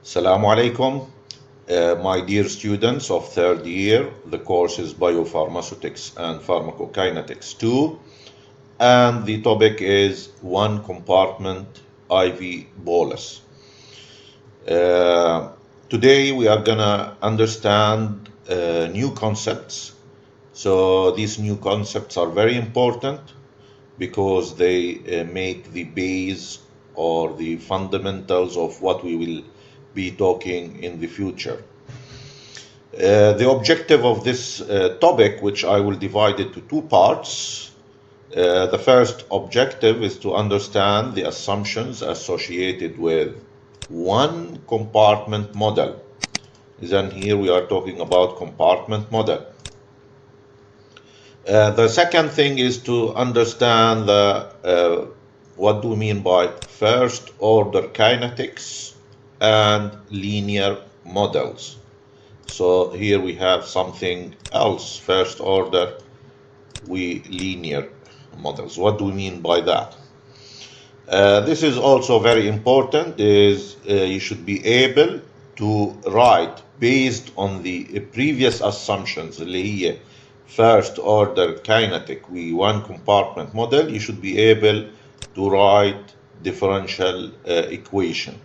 Assalamu alaikum, my dear students of third year. The course is Biopharmaceutics and Pharmacokinetics 2, and the topic is one compartment IV bolus. Today we are gonna understand new concepts. So these new concepts are very important because they make the base or the fundamentals of what we will be talking in the future. The objective of this topic, which I will divide into two parts. The first objective is to understand the assumptions associated with one compartment model. Then here we are talking about compartment model. The second thing is to understand what do we mean by first order kinetics and linear models. So here we have something else, first order, linear models. What do we mean by that? This is also very important, is you should be able to write based on the previous assumptions, اللي هي first order kinetic one compartment model. You should be able to write differential equation.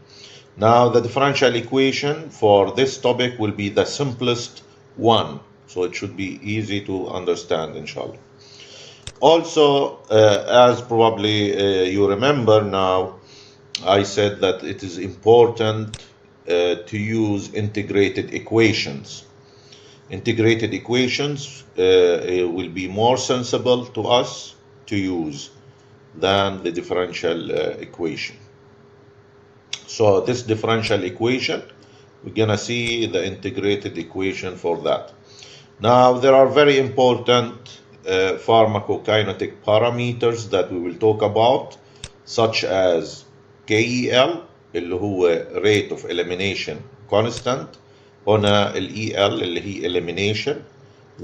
Now the differential equation for this topic will be the simplest one, so it should be easy to understand, inshallah. Also, as probably you remember now, I said that it is important to use integrated equations. Integrated equations will be more sensible to us to use than the differential equation. So this differential equation, we're gonna see the integrated equation for that. Now there are very important pharmacokinetic parameters that we will talk about, such as KEL اللي هو rate of elimination constant. هنا ال EL اللي هي elimination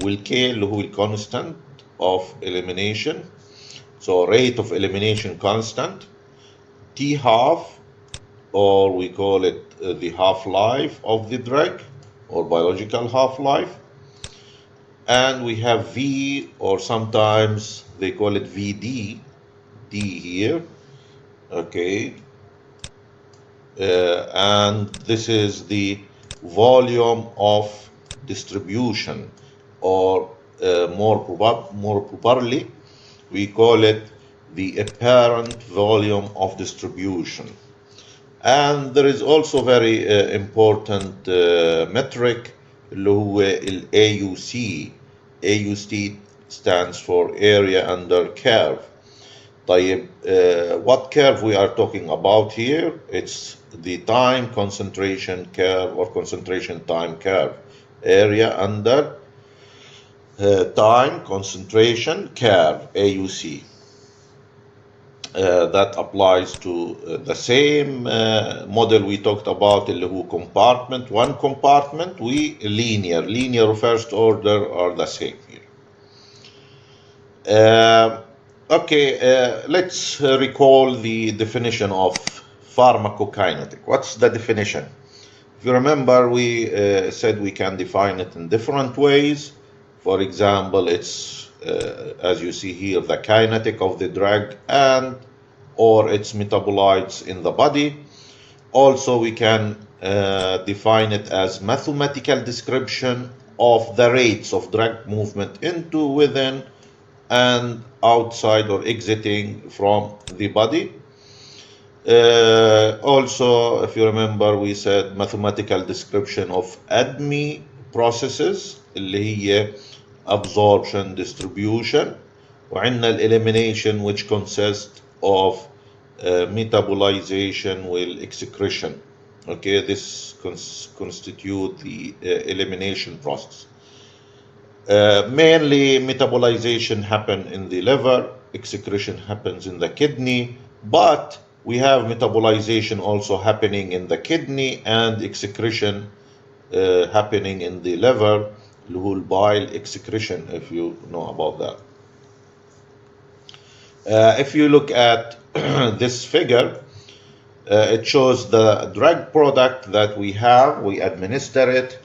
وال K اللي هو constant of elimination. So rate of elimination constant, T half, or we call it the half-life of the drug or biological half-life. And we have V, or sometimes they call it VD, D here, okay. And this is the volume of distribution, or more properly, we call it the apparent volume of distribution. And there is also very important metric اللي هو ال AUC. AUC stands for area under curve. طيب, what curve we are talking about here? It's the time concentration curve or concentration time curve. Area under time concentration curve, AUC. That applies to the same model we talked about, اللي هو compartment. One compartment, linear first order are the same here. Let's recall the definition of pharmacokinetic. What's the definition? If you remember, we said we can define it in different ways. For example, it's as you see here, the kinetic of the drug and or its metabolites in the body. Also, we can define it as mathematical description of the rates of drug movement into, within, and outside or exiting from the body. Also, if you remember, we said mathematical description of ADME processes اللي هي absorption, distribution, وعندنا elimination, which consists of metabolization with excretion. Okay, this constitute the elimination process. Mainly metabolization happen in the liver, excretion happens in the kidney, but we have metabolization also happening in the kidney and excretion happening in the liver, اللي هو bile excretion, if you know about that. If you look at this figure, It shows the drug product that we have. We administer it.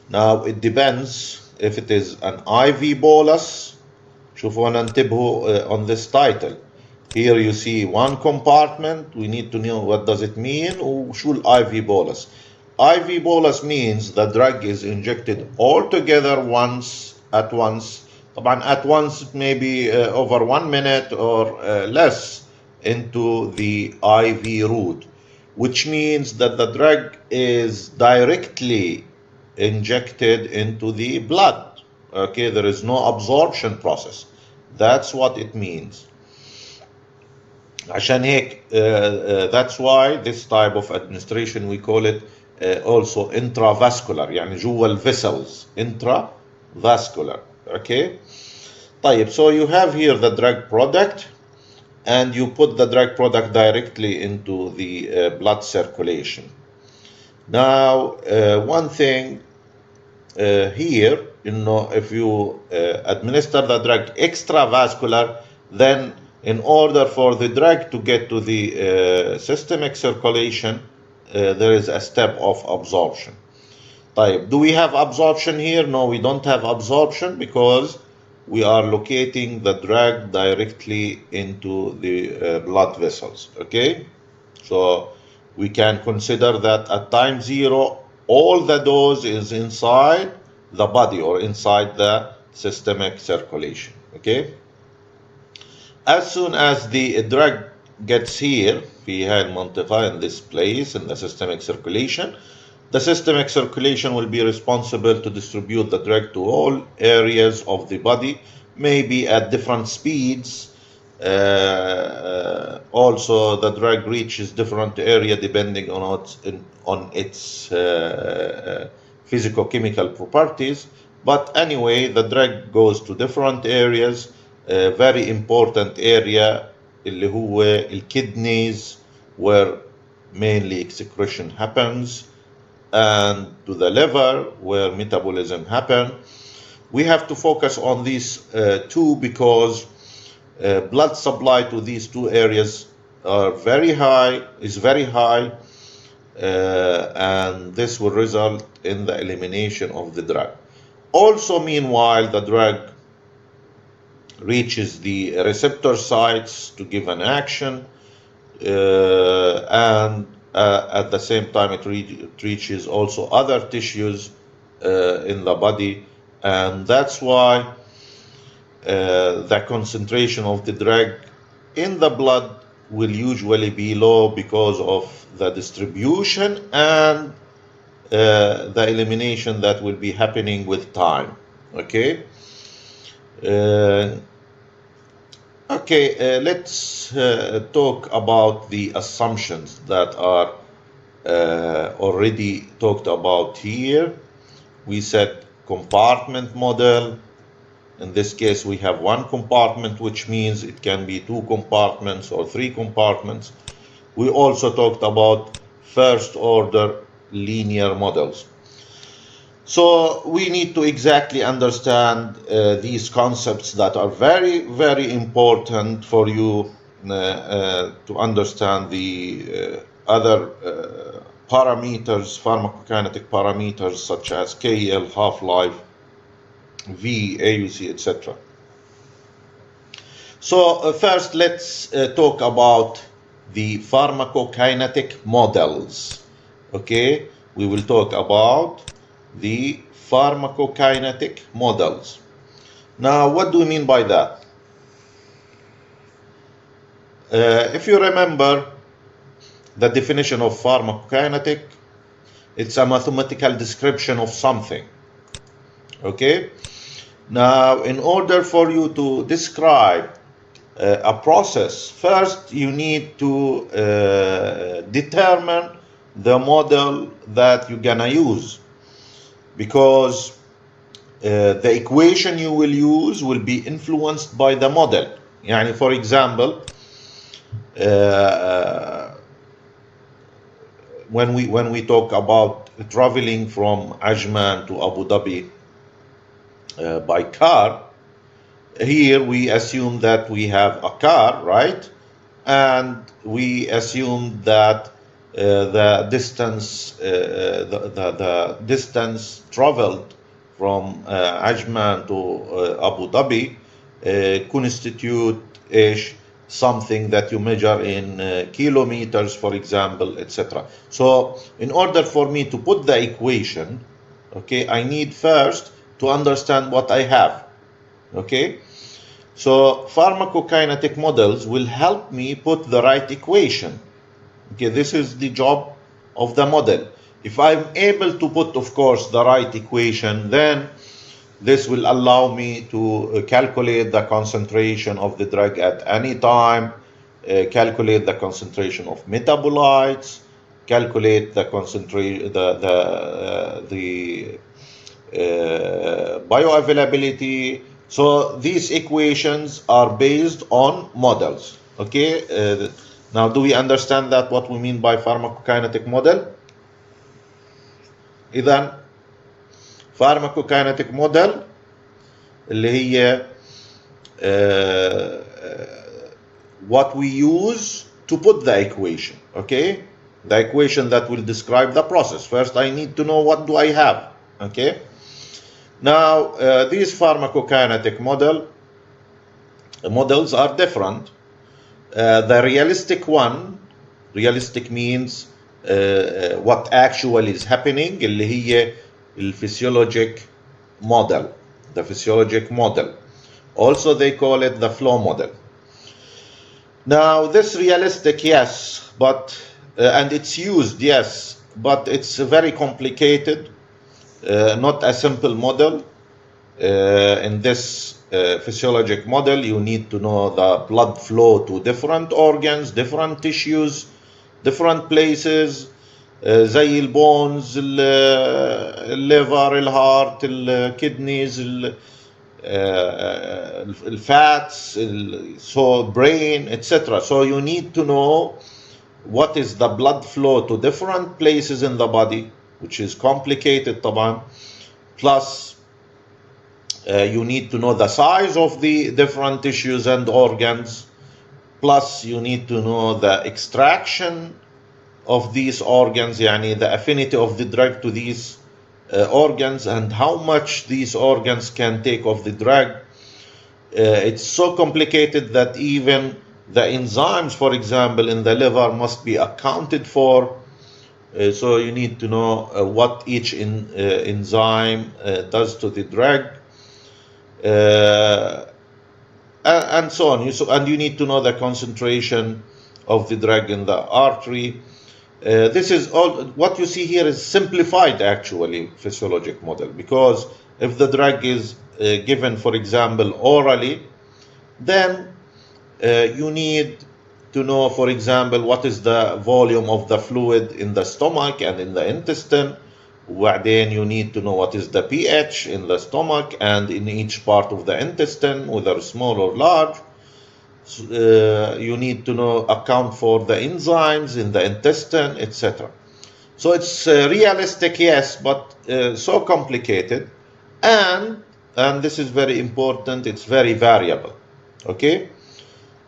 Now it depends if it is an IV bolus. شوفوا أنا انتبهوا on this title. Here you see one compartment. We need to know what does it mean. وشو IV bolus. IV bolus means the drug is injected all together at once. طبعا at once maybe over 1 minute or less into the IV route, which means that the drug is directly injected into the blood. Okay, there is no absorption process. That's what it means. عشان هيك that's why this type of administration we call it also intravascular, يعني جوا الفيسلز intravascular. Okay. طيب, so you have here the drug product, and you put the drug product directly into the blood circulation. Now, one thing here, if you administer the drug extravascular, then in order for the drug to get to the systemic circulation, there is a step of absorption. طيب, do we have absorption here? No, we don't have absorption because we are locating the drug directly into the blood vessels. Okay, so we can consider that at time 0 all the dose is inside the body or inside the systemic circulation. Okay, as soon as the drug gets here في هاي المنطقة, in this place in the systemic circulation, the systemic circulation will be responsible to distribute the drug to all areas of the body, maybe at different speeds. Also, the drug reaches different area depending on its physicochemical properties. But anyway, the drug goes to different areas. A very important area اللي هو الكidneys, where mainly excretion happens, and to the liver, where metabolism happens. We have to focus on these two because blood supply to these two areas is very high, and this will result in the elimination of the drug. Also, meanwhile, the drug reaches the receptor sites to give an action, and at the same time it reaches also other tissues in the body, and that's why the concentration of the drug in the blood will usually be low because of the distribution and the elimination that will be happening with time. Okay. Let's talk about the assumptions that are already talked about here. We said compartment model. In this case, we have one compartment, which means it can be 2 compartments or 3 compartments. We also talked about first order linear models. So we need to exactly understand these concepts that are very, very important for you to understand the other parameters, pharmacokinetic parameters such as KL, half-life, V, AUC, etc. So first, let's talk about the pharmacokinetic models. Okay, we will talk about the pharmacokinetic models. Now, what do we mean by that? If you remember the definition of pharmacokinetic, it's a mathematical description of something. Okay? Now, in order for you to describe a process, first you need to determine the model that you're gonna use, because the equation you will use will be influenced by the model. يعني for example, when we talk about traveling from Ajman to Abu Dhabi by car, here we assume that we have a car, right? and we assumed that the distance the distance traveled from Ajman to Abu Dhabi constitute something that you measure in kilometers, for example, etc. So in order for me to put the equation, okay, I need first to understand what I have. Okay, so pharmacokinetic models will help me put the right equation. Okay, this is the job of the model. If I'm able to put, of course, the right equation, then this will allow me to calculate the concentration of the drug at any time, calculate the concentration of metabolites, calculate the concentration, the bioavailability. So these equations are based on models. Okay. Now, do we understand that what we mean by pharmacokinetic model? إذا pharmacokinetic model اللي هي what we use to put the equation. Okay, the equation that will describe the process. First, I need to know what do I have. Okay. Now, these pharmacokinetic models are different. The realistic one, realistic means what actually is happening, اللي هي physiologic model, the physiologic model. Also, they call it the flow model. Now, this realistic, yes, but and it's used, yes, but it's very complicated. Not a simple model. In this physiologic model, you need to know the blood flow to different organs, different tissues, different places, زي البونز, الليفر, الهارت, الكدنيز, الفاتس, so brain, etc. So you need to know what is the blood flow to different places in the body, which is complicated طبعا. Plus, you need to know the size of the different tissues and organs. Plus, you need to know the extraction of these organs, yani the affinity of the drug to these organs and how much these organs can take of the drug. It's so complicated that even the enzymes, for example, in the liver must be accounted for. So you need to know what each enzyme does to the drug, and so on. And you need to know the concentration of the drug in the artery. This is all what you see here is simplified, actually, physiologic model, because if the drug is given, for example, orally, then you need to know, for example, what is the volume of the fluid in the stomach and in the intestine. Then you need to know what is the pH in the stomach and in each part of the intestine, whether small or large. You need to know, account for the enzymes in the intestine, etc. So it's realistic, yes, but so complicated, and this is very important, it's very variable. Okay.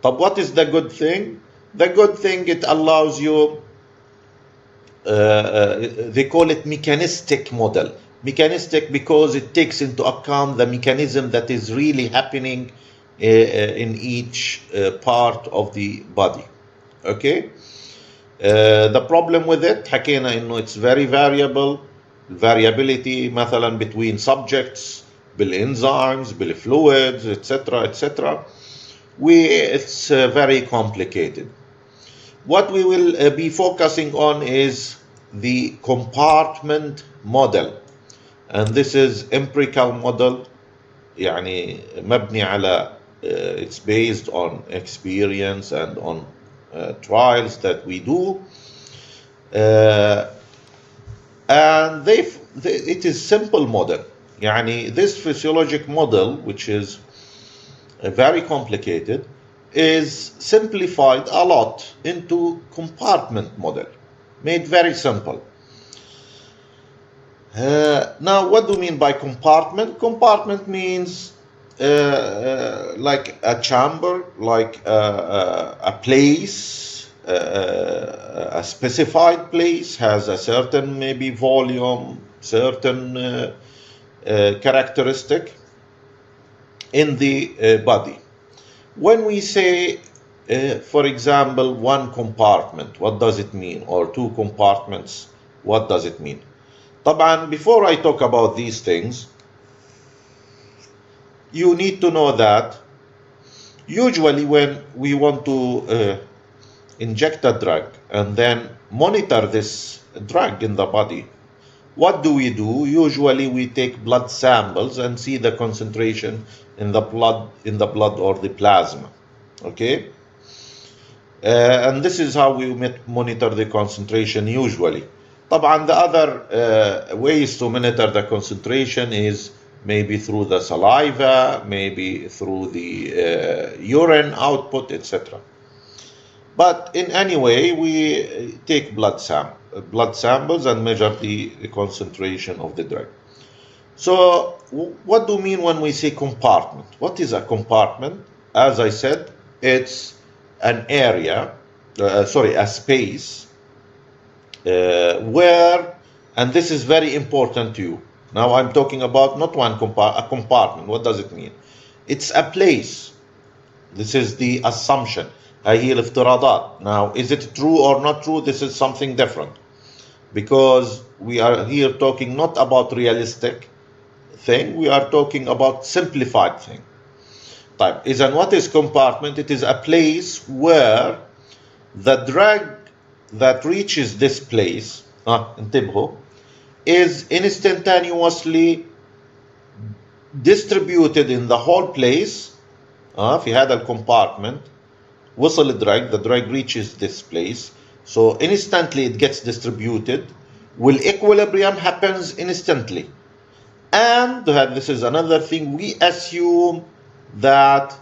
But what is the good thing? The good thing, it allows you, they call it mechanistic model. Mechanistic because it takes into account the mechanism that is really happening in each part of the body. Okay. The problem with it, حكينا انه it's very variable. Variability مثلا between subjects, بالenzymes, بالfluids, etc. It's very complicated. What we will be focusing on is the compartment model, and this is empirical model, يعني مبني على it's based on experience and on trials that we do, and it is simple model. يعني this physiologic model, which is very complicated, is simplified a lot into compartment model, made very simple. Now, what do you mean by compartment? Compartment means like a chamber, like a place, a specified place has a certain maybe volume, certain characteristic in the body. When we say, for example, one compartment, what does it mean? Or two compartments, what does it mean? طبعا, before I talk about these things, you need to know that usually when we want to inject a drug and then monitor this drug in the body, what do? Usually we take blood samples and see the concentration in the blood or the plasma. Okay? And this is how we monitor the concentration usually. طبعا, the other ways to monitor the concentration is maybe through the saliva, maybe through the urine output, etc. But in any way, we take blood samples and measure the concentration of the drug. So what do we mean when we say compartment? What is a compartment? As I said, it's an area, a space where, and this is very important to you. Now I'm talking about not a compartment. What does it mean? It's a place. This is the assumption. هي الافتراضات. Now, is it true or not true? This is something different. Because we are here talking not about realistic thing, we are talking about simplified thing. طيب, إذن what is compartment? It is a place where the drug that reaches this place, انتبهوا, is instantaneously distributed in the whole place. في هذا الكومبارتمنت وصل الدراج, the drug reaches this place, so instantly it gets distributed. Will equilibrium happens instantly. And this is another thing, we assume that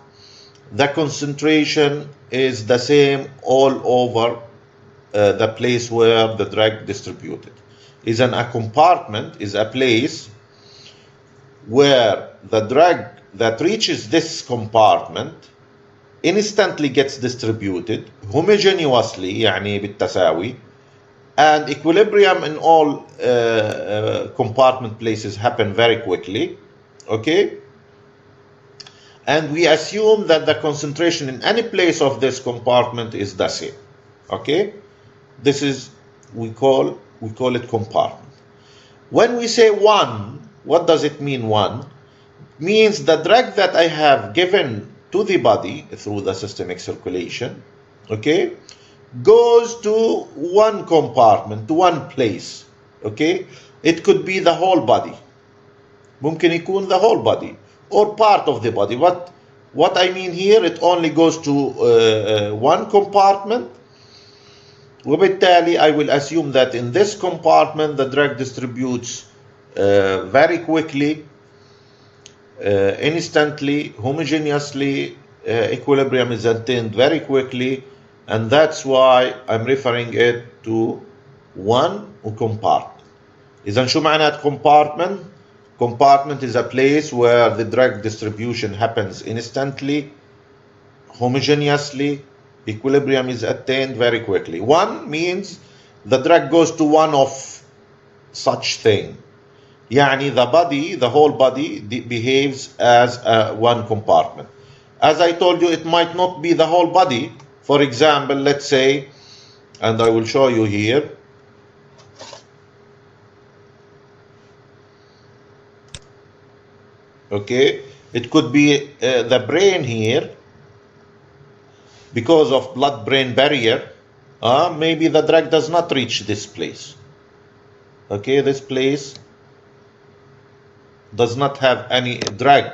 the concentration is the same all over the place where the drug distributed. A compartment is a place where the drug that reaches this compartment instantly gets distributed homogeneously, يعني بالتساوي, and equilibrium in all compartment places happen very quickly. Okay? And we assume that the concentration in any place of this compartment is the same. Okay? This is, we call it compartment. When we say one, what does it mean one? Means the drug that I have given to the body through the systemic circulation, okay, goes to one compartment, to one place. Okay? It could be the whole body. ممكن يكون the whole body or part of the body. What I mean here, it only goes to one compartment. وبالتالي I will assume that in this compartment the drug distributes very quickly, instantly, homogeneously, equilibrium is attained very quickly, and that's why I'm referring it to one compartment. إذن شو معنات compartment? Compartment is a place where the drug distribution happens instantly, homogeneously, equilibrium is attained very quickly. One means the drug goes to one of such thing. يعني the whole body behaves as one compartment. As I told you, it might not be the whole body. For example, let's say, and I will show you here, okay, it could be the brain here, because of blood-brain barrier, maybe the drug does not reach this place. Okay, this place does not have any drug.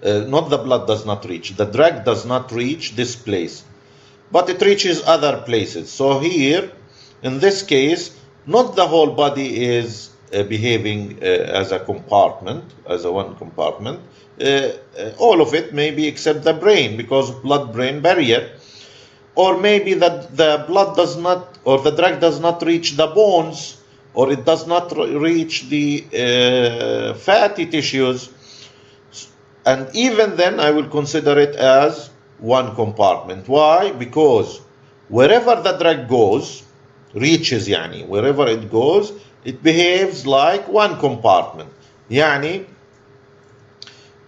Not the blood does not reach. The drug does not reach this place, but it reaches other places. So here, in this case, not the whole body is behaving as a compartment, as a one compartment. All of it, maybe except the brain, because of blood-brain barrier. Or maybe that the blood does not, or the drug does not reach the bones, or it does not reach the fatty tissues. And even then, I will consider it as one compartment. Why? Because wherever the drug goes, reaches يعني, wherever it goes, it behaves like one compartment. يعني,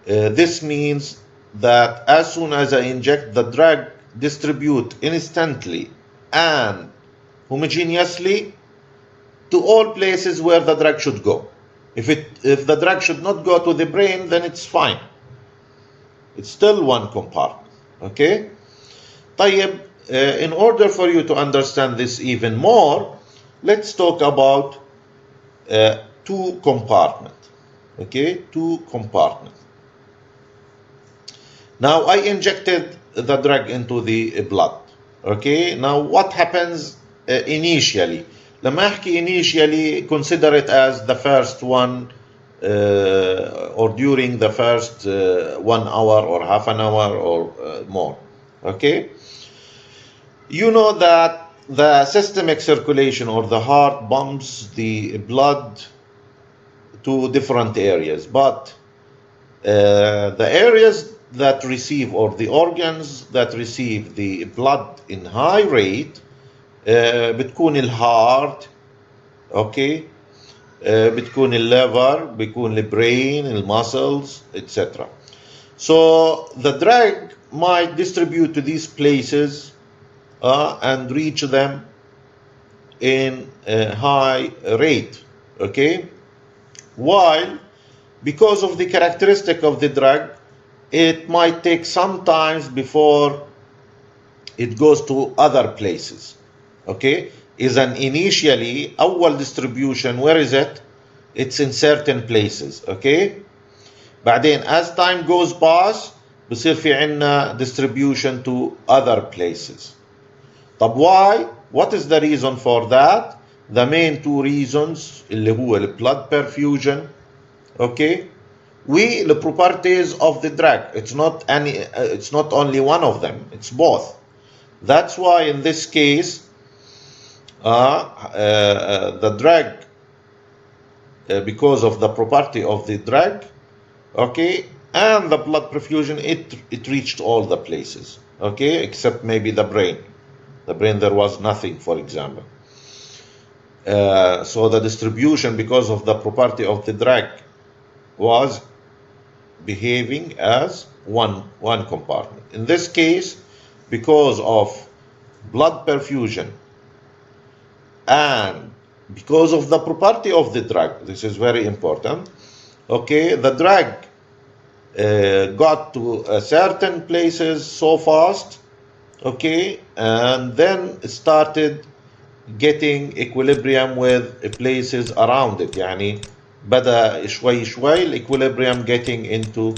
this means that as soon as I inject, the drug distribute instantly and homogeneously to all places where the drug should go. If the drug should not go to the brain, then it's fine. It's still one compartment. Okay? طيب, in order for you to understand this even more, let's talk about two compartments. Okay? Two compartments. Now I injected the drug into the blood. Okay? Now what happens initially? لما أحكي initially, consider it as the first one or during the first 1 hour or half an hour or more. Okay? You know that the systemic circulation or the heart pumps the blood to different areas, but the areas that receive, or the organs that receive the blood in high rate, بتكون الهارت, okay, بتكون الليفر, بتكون البرين, المسلز, etc. So the drug might distribute to these places and reach them in a high rate, okay? While, because of the characteristic of the drug, it might take some time before it goes to other places, okay? إذن initially أول distribution, where is it? It's in certain places, okay? بعدين as time goes past بصير في عنا distribution to other places. طب why? What is the reason for that? The main two reasons اللي هو the blood perfusion, okay, the properties of the drug. It's not only one of them, it's both. That's why in this case the drug, because of the property of the drug, okay, and the blood perfusion, it reached all the places, okay, except maybe the brain. The brain, there was nothing, for example. So the distribution, because of the property of the drug, was behaving as one compartment. In this case, because of blood perfusion and because of the property of the drug, this is very important, okay, the drug got to certain places so fast, okay, and then started getting equilibrium with places around it. يعني بدأ شوي شوي equilibrium getting into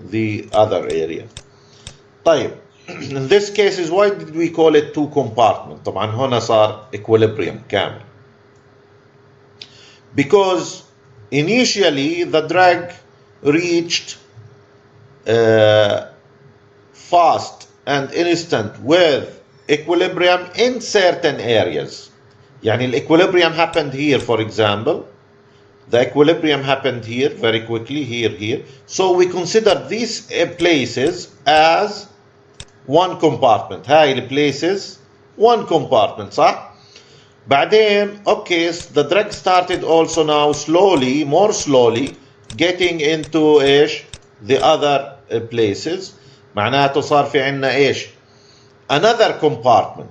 the other area. طيب, in this case, why did we call it two compartment? طبعا هنا صار equilibrium كامل. Because initially the drug reached fast and instant with equilibrium in certain areas. يعني equilibrium happened here, for example. The equilibrium happened here very quickly, here. So we consider these places as one compartment. هاي الplaces one compartment, صح؟ بعدين, okay, the drug started also now more slowly getting into ايش؟ The other places. معناته صار في عنا ايش؟ Another compartment.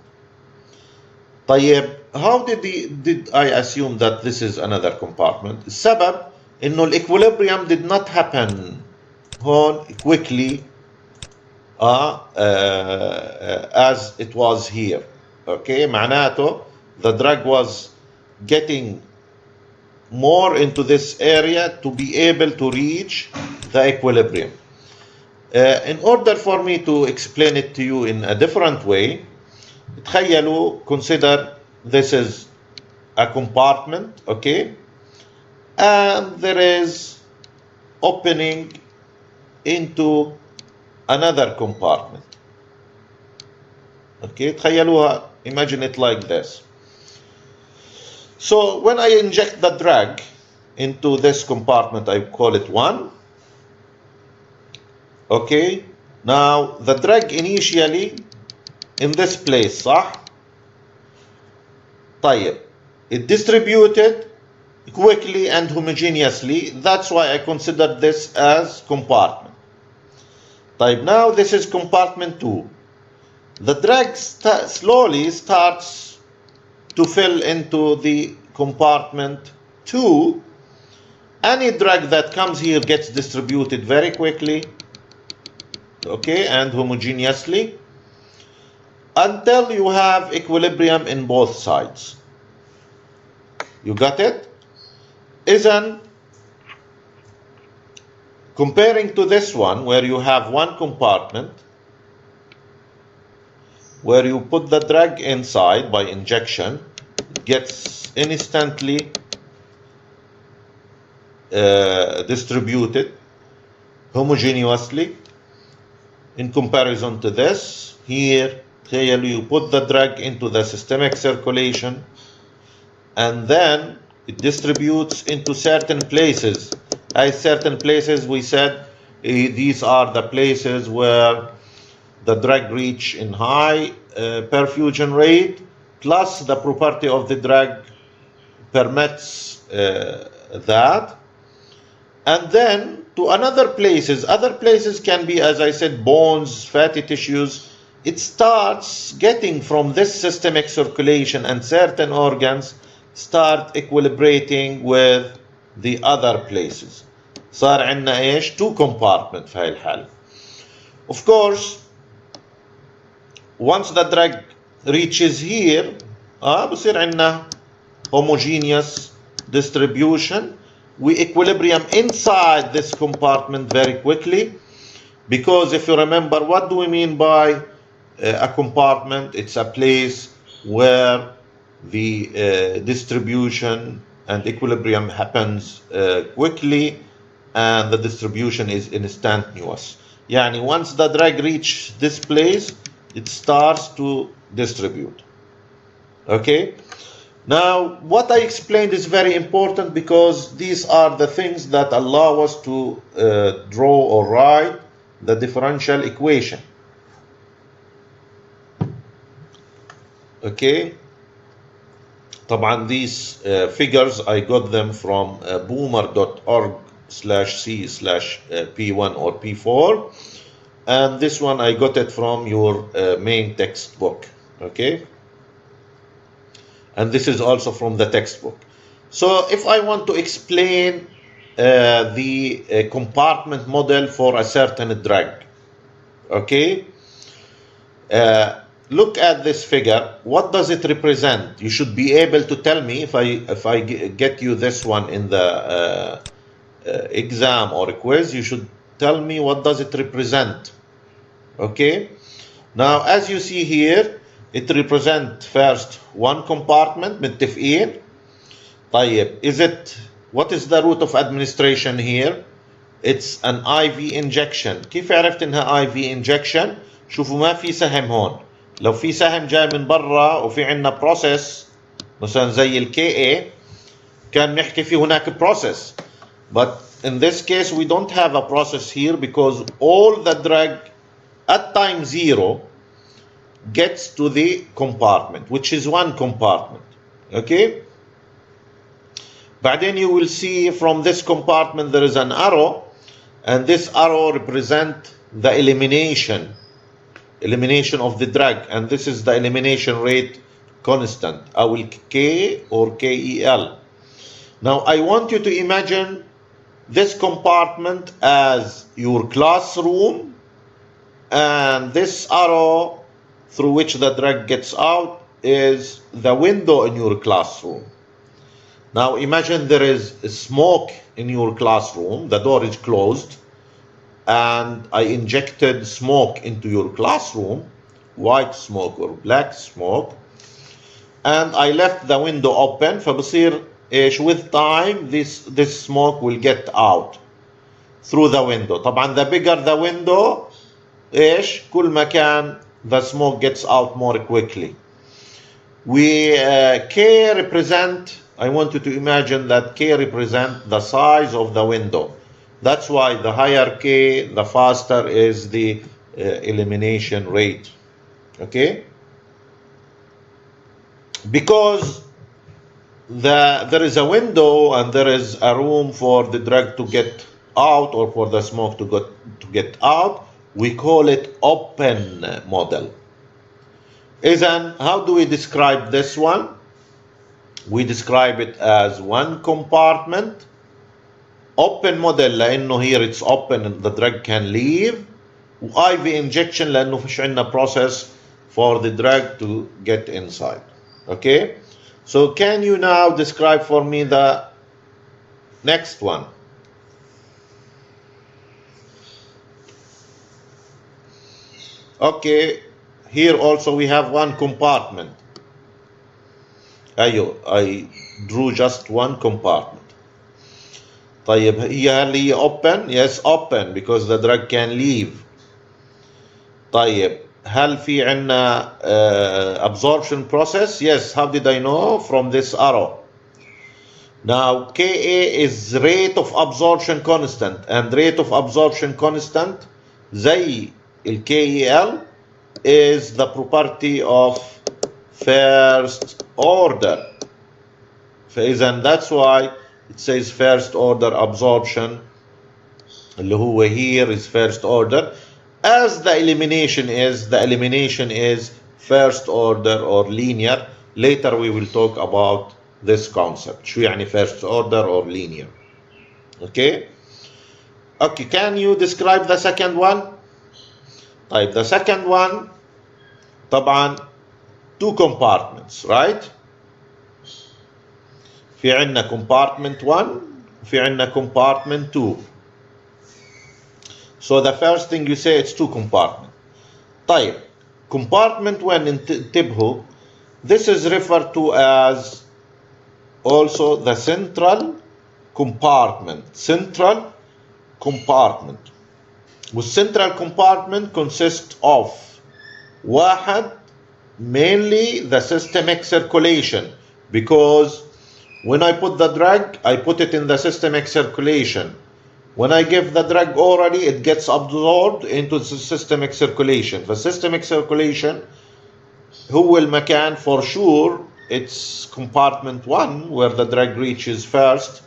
طيب, how did I assume that this is another compartment? السبب انه equilibrium did not happen هون quickly as it was here. Okay, معناته the drug was getting more into this area to be able to reach the equilibrium. In order for me to explain it to you in a different way, تخيلوا, consider this is a compartment, okay, and there is opening into another compartment. Okay, تخيلوها, imagine it like this. So when I inject the drug into this compartment, I call it 1. Okay, now the drag initially in this place, صح؟ طيب, it distributed quickly and homogeneously. That's why I consider this as compartment. طيب, now this is compartment 2. The drag slowly starts to fill into the compartment 2. Any drag that comes here gets distributed very quickly, okay, and homogeneously, until you have equilibrium in both sides. You got it? Isn't comparing to this one where you have one compartment where you put the drag inside by injection, it gets instantly distributed homogeneously. In comparison to this, here clearly you put the drag into the systemic circulation and then it distributes into certain places. As certain places we said these are the places where the drag reach in high perfusion rate, plus the property of the drag permits that. And then to other places can be, as I said, bones, fatty tissues. It starts getting from this systemic circulation and certain organs start equilibrating with the other places. صار عندنا ايش؟ two compartment في هاي الحالة. Of course, once the drag reaches here, بصير عندنا homogeneous distribution. We equilibrium inside this compartment very quickly, because if you remember, what do we mean by a compartment? It's a place where the distribution and equilibrium happens quickly and the distribution is instantaneous. Yani once the drag reaches this place, it starts to distribute. Okay? Now, what I explained is very important because these are the things that allow us to draw or write the differential equation. Okay? طبعا these figures I got them from boomer.org/c/p1 or p4, and this one I got it from your main textbook. Okay? And this is also from the textbook. So if I want to explain the compartment model for a certain drag, okay, look at this figure. What does it represent? You should be able to tell me if I get you this one in the exam or a quiz. You should tell me what does it represent. Okay. Now, as you see here, it represents first one compartment. متفقين؟ طيب, what is the route of administration here? It's an IV injection. كيف عرفت انها IV injection؟ شوفوا ما في سهم هون. لو في سهم جاي من برا وفي عندنا process مثلا زي ال KA كان نحكي في هناك process. But in this case we don't have a process here because all the drag at time 0 gets to the compartment, which is one compartment. Okay? بعدين you will see from this compartment there is an arrow, and this arrow represents the elimination of the drag, and this is the elimination rate constant, I will K or KEL. Now I want you to imagine this compartment as your classroom, and this arrow through which the drag gets out is the window in your classroom. Now imagine there is smoke in your classroom, the door is closed, and I injected smoke into your classroom, white smoke or black smoke, and I left the window open. فبصير ايش with time this smoke will get out through the window. طبعا the bigger the window ايش كل ما كان the smoke gets out more quickly. We K represent, I want you to imagine that K represent the size of the window. That's why the higher K, the faster is the elimination rate. Okay? Because there is a window and there is a room for the drug to get out or for the smoke to get out, we call it open model. Then how do we describe this one? We describe it as one compartment. Open model لانه here it's open and the drug can leave. IV injection لانه فيش عندنا process for the drug to get inside. Okay? So can you now describe for me the next one? Okay, here also we have one compartment. I drew just one compartment. طيب هل هي open? Yes, open because the drug can leave. طيب هل في عنا absorption process? Yes. How did I know? From this arrow. Now Ka is rate of absorption constant, and rate of absorption constant زي ال KEL is the property of first order. فإذا that's why it says first order absorption اللي هو here is first order. As the elimination is first order or linear. Later we will talk about this concept. شو يعني first order or linear? Okay? Okay, can you describe the second one? طيب, the second one طبعا two compartments, right? في عندنا compartment 1 وفي عندنا compartment 2. So the first thing you say it's two compartments. طيب, compartment 1 انتبهوا, this is referred to as also the central compartment. Central compartment. The central compartment consists of واحد, mainly the systemic circulation, because when I put the drug, I put it in the systemic circulation. When I give the drug orally, it gets absorbed into the systemic circulation. The systemic circulation هو المكان for sure it's compartment 1 where the drug reaches first.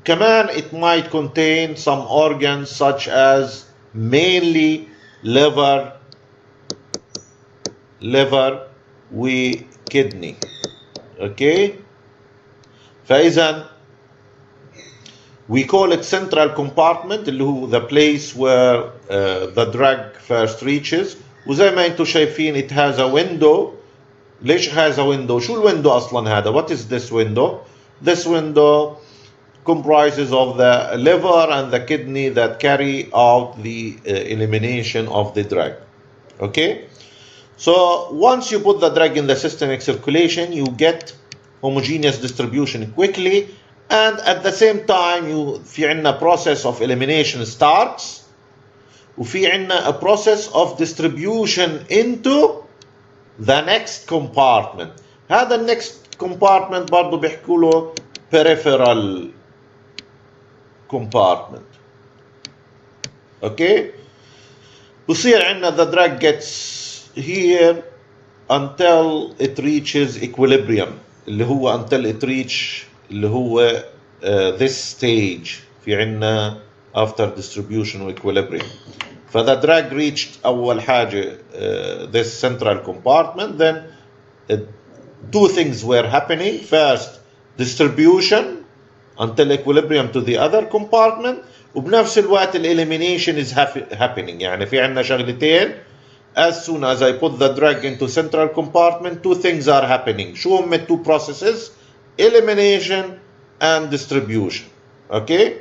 كمان it might contain some organs such as mainly liver و kidney. Okay? فإذا we call it central compartment اللي هو the place where the drug first reaches. وزي ما انتم شايفين it has a window. ليش has a window؟ شو الويندو أصلا هذا؟ What is this window? This window comprises of the liver and the kidney that carry out the elimination of the drug. Okay? So once you put the drug in the systemic circulation, you get homogeneous distribution quickly, and at the same time في عنا process of elimination starts, وفي عنا a process of distribution into the next compartment. هذا next compartment برضو بيحكوا له peripheral compartment. Okay? بصير عنا the drug gets here until it reaches equilibrium اللي هو until it reach اللي هو this stage في عنا after distribution و equilibrium. فthe drug reached أول حاجة this central compartment, then two things were happening. First, distribution until equilibrium to the other compartment, وبنفس الوقت elimination is happening. يعني في عنا شغلتين. As soon as I put the drug into central compartment, two things are happening. شو هم two processes? Elimination and distribution. Okay?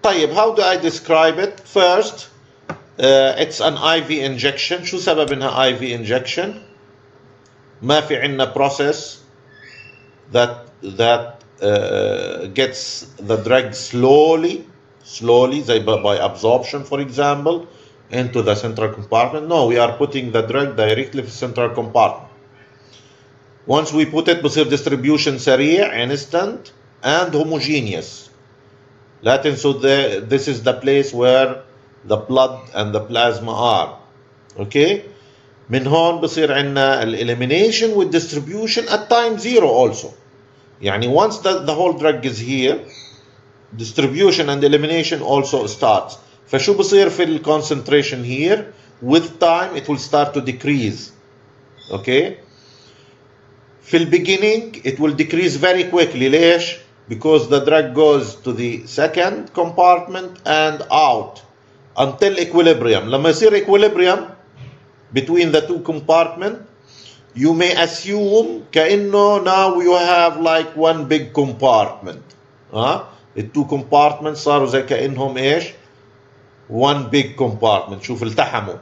طيب, how do I describe it? First, it's an IV injection. شو سبب انها IV injection? ما في عنا process that gets the drug slowly by absorption, for example, into the central compartment. No, we are putting the drug directly in the central compartment. Once we put it, بصير distribution سريع, instant, and homogeneous. لا تنسوا this is the place where the blood and the plasma are. Okay. من هون بصير عندنا elimination with distribution at time zero also. يعني once the whole drug is here, distribution and elimination also starts. فشو بصير في concentration here? With time it will start to decrease. Okay. في beginning it will decrease very quickly. ليش? Because the drug goes to the second compartment and out until equilibrium. لما يصير equilibrium between the two compartments, you may assume كأنه now you have like one big compartment. The two compartments صاروا زي كأنهم ايش؟ one big compartment. شوف التحموا.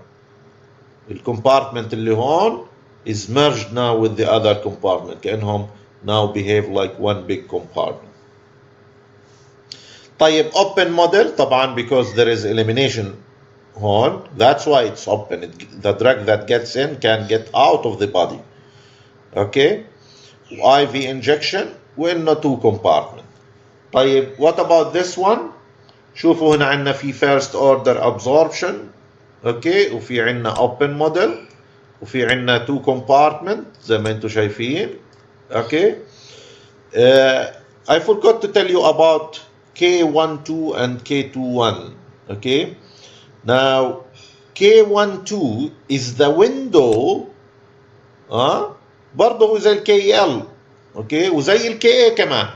الكومبارتمنت اللي هون is merged now with the other compartment. كأنهم now behave like one big compartment. طيب open model طبعا because there is elimination هون, that's why it's open. The drug that gets in can get out of the body. Okay. IV injection وإنه two compartment. طيب what about this one? شوفوا هنا عندنا في first order absorption. Okay. وفي عندنا open model وفي عندنا two compartment زي ما انتم شايفين. Okay. I forgot to tell you about K12 and K21. Okay. Now K12 is the window برضه هو زي KL. اوكي. وزي KA كمان.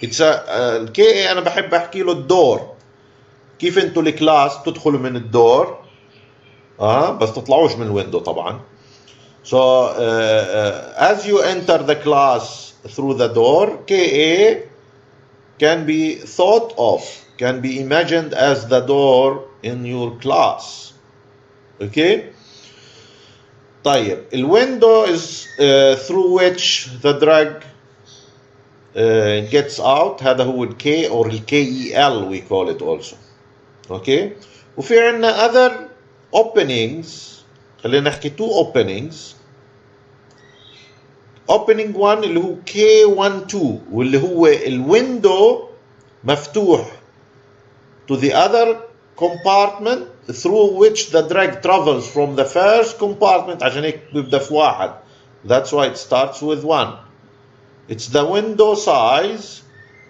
It's a KA انا بحب احكي له الدور. كيف انتوا الكلاس تدخلوا من الدور بس تطلعوش من الويندو طبعا. So as you enter the class through the door, KA can be thought of, can be imagined as the door in your class. Okay. طيب الويندو is through which the drug gets out. هذا هو ال K or ال KEL we call it also. Okay. وفي عندنا other openings. خلينا نحكي two openings. opening 1 اللي هو K12 واللي هو الويندو مفتوح to the other compartment through which the drug travels from the first compartment. عشان هيك بيبدأ في واحد. That's why it starts with 1. It's the window size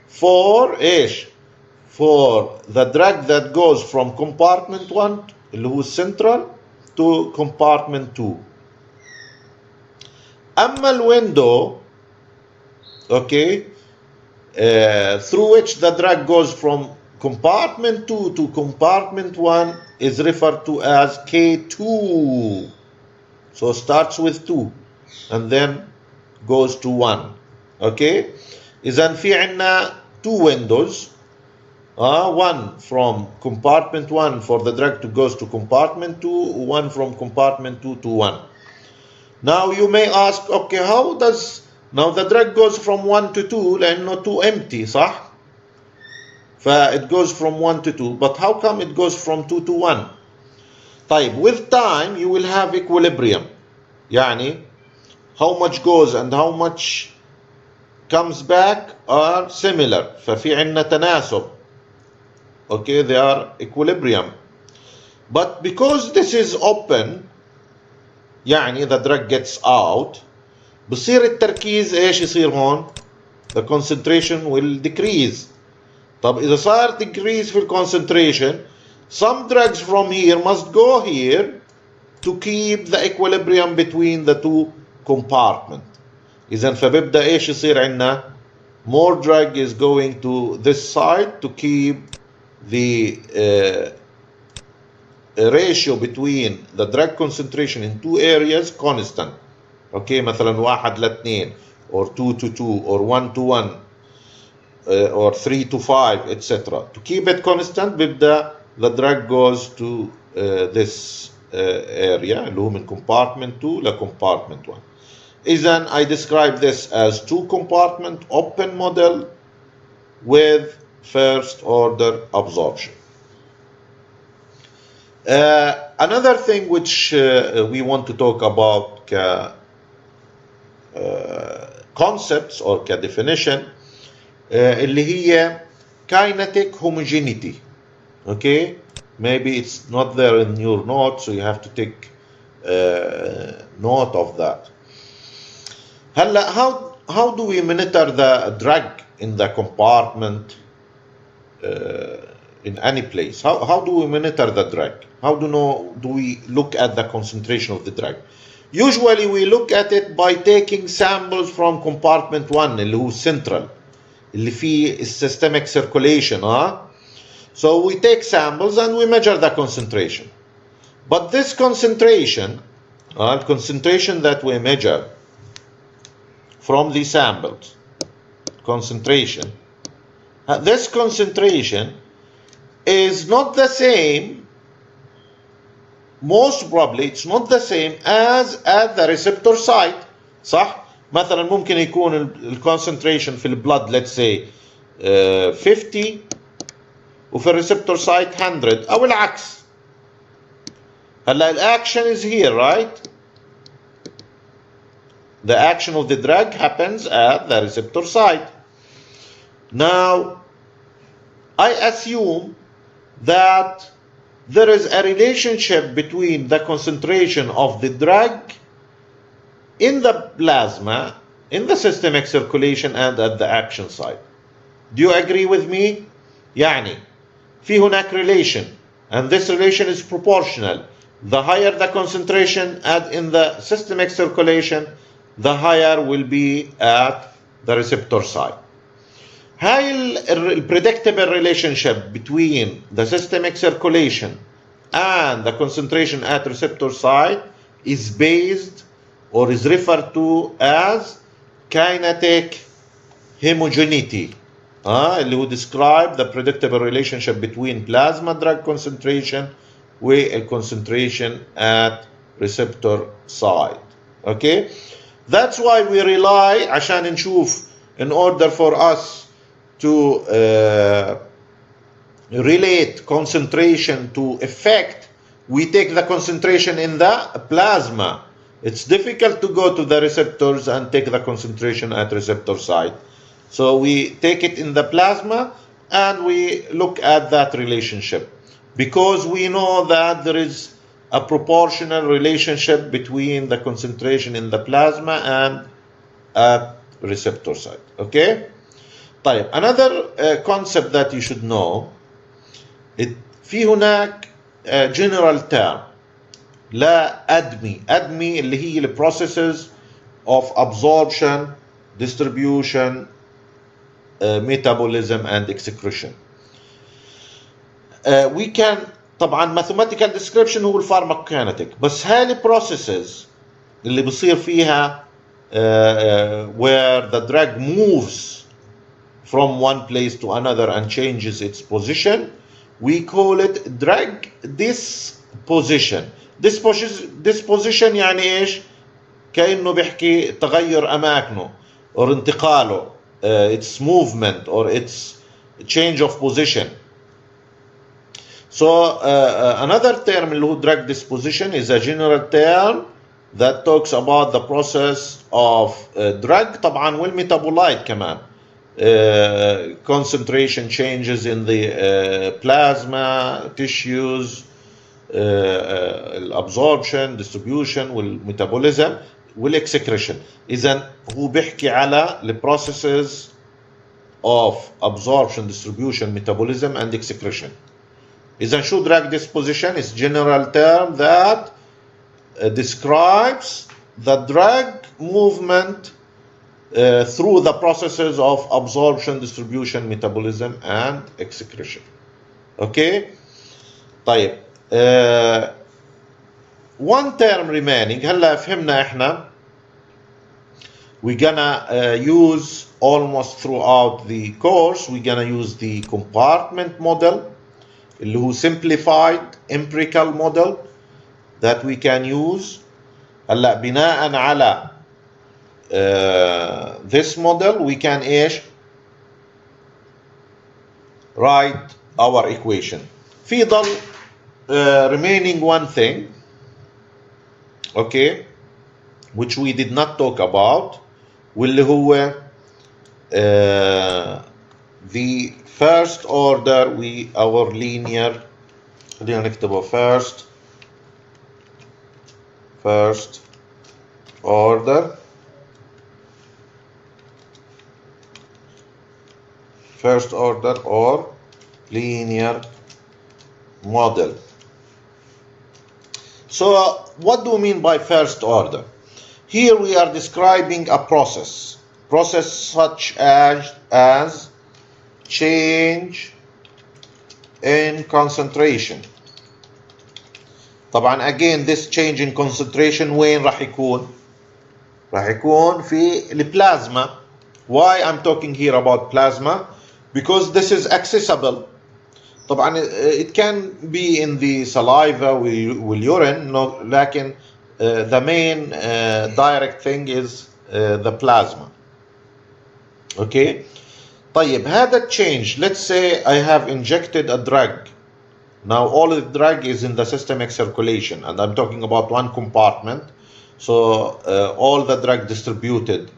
for ايش؟ For the drug that goes from compartment 1 اللي هو central to compartment 2. أما الويندو okay through which the drug goes from compartment 2 to compartment 1 is referred to as K2. So starts with 2 and then goes to 1. Okay. إذن في عنا two windows. One from compartment 1 for the drug to goes to compartment 2, one from compartment 2 to 1. Now you may ask, okay, how does now the drug goes from 1 to 2 لأنه 2 empty صح؟ It goes from 1 to 2, but how come it goes from 2 to 1? طيب with time you will have equilibrium. يعني how much goes and how much comes back are similar. ففي عندنا تناسب. Okay, they are equilibrium. But because this is open يعني the drug gets out بصير التركيز ايش يصير هون؟ The concentration will decrease. طب إذا صار decrease في concentration, some drugs from here must go here to keep the equilibrium between the two compartments. إذا فبيبدأ ايش يصير عندنا؟ More drug is going to this side to keep the ratio between the drug concentration in two areas constant. Okay, مثلا 1 ل 2 or 2 to 2 or 1 to 1 or 3 to 5 etc. To keep it constant بيبدأ the drug goes to this area اللي هو من compartment 2 ل compartment 1. إذن I describe this as two compartment open model with first order absorption. Another thing which we want to talk about concepts or definition اللي هي kinetic homogeneity. Okay, maybe it's not there in your notes, so you have to take note of that. هلا how do we monitor the drag in the compartment in any place? How do we monitor the drag? How do we look at the concentration of the drag? Usually we look at it by taking samples from compartment 1 اللي هو central اللي فيه systemic circulation. So we take samples and we measure the concentration. But this concentration, concentration that we measure from the samples, concentration, this concentration is not the same, most probably it's not the same as at the receptor site. صح؟ مثلا ممكن يكون الكونسنتريشن في البلد let's say 50 وفي الريسبتور سايت 100 او العكس. هلا الاكشن is here, right? The action of the drug happens at the receptor site. Now I assume that there is a relationship between the concentration of the drug in the plasma, in the systemic circulation, and at the action site. Do you agree with me? يعني في هناك relation, and this relation is proportional. The higher the concentration in the systemic circulation, the higher will be at the receptor site. هاي predictable relationship between the systemic circulation and the concentration at receptor site is based or is referred to as kinetic homogeneity. اللي هو describe the predictable relationship between plasma drug concentration with concentration at receptor site. Okay, that's why we rely عشان نشوف in order for us to relate concentration to effect, we take the concentration in the plasma. It's difficult to go to the receptors and take the concentration at receptor site. So we take it in the plasma and we look at that relationship because we know that there is a proportional relationship between the concentration in the plasma and at receptor site. Okay? طيب, another concept that you should know, في هناك general term لا أدمي اللي هي the processes of absorption, distribution, metabolism and excretion. We can طبعا mathematical description هو الفارماكوكينيتيك, بس هاي البروسيسز اللي بصير فيها where the drug moves from one place to another and changes its position, we call it drug disposition. Disposition يعني ايش؟ كأنه بيحكي تغير أماكنه or انتقاله, its movement or its change of position. So another term اللي هو drug disposition is a general term that talks about the process of drug طبعا والميتابولايت كمان. Concentration changes in the plasma, tissues, absorption, distribution, والmetabolism, والexcretion. إذا هو بيحكي على the processes of absorption, distribution, metabolism, and excretion. إذا شو drug disposition is general term that describes the drug movement through the processes of absorption, distribution, metabolism, and excretion. Okay? طيب. One term remaining. هلا فهمنا احنا we're gonna use almost throughout the course we're gonna use the compartment model اللي هو simplified empirical model that we can use. هلا بناء على this model we can write our equation. في ضل remaining one thing, okay, which we did not talk about, واللي هو the first order our linear, خلينا نكتبه first order or linear model. So what do we mean by first order? Here we are describing a process such as change in concentration. طبعا again this change in concentration وين راح يكون؟ راح يكون في البلازما. Why I'm talking here about plasma? Because this is accessible. طبعا it can be in the saliva والurine, no, لكن the main direct thing is the plasma. Okay. طيب هذا change, let's say I have injected a drug. Now all the drug is in the systemic circulation, and I'm talking about one compartment. So all the drug distributed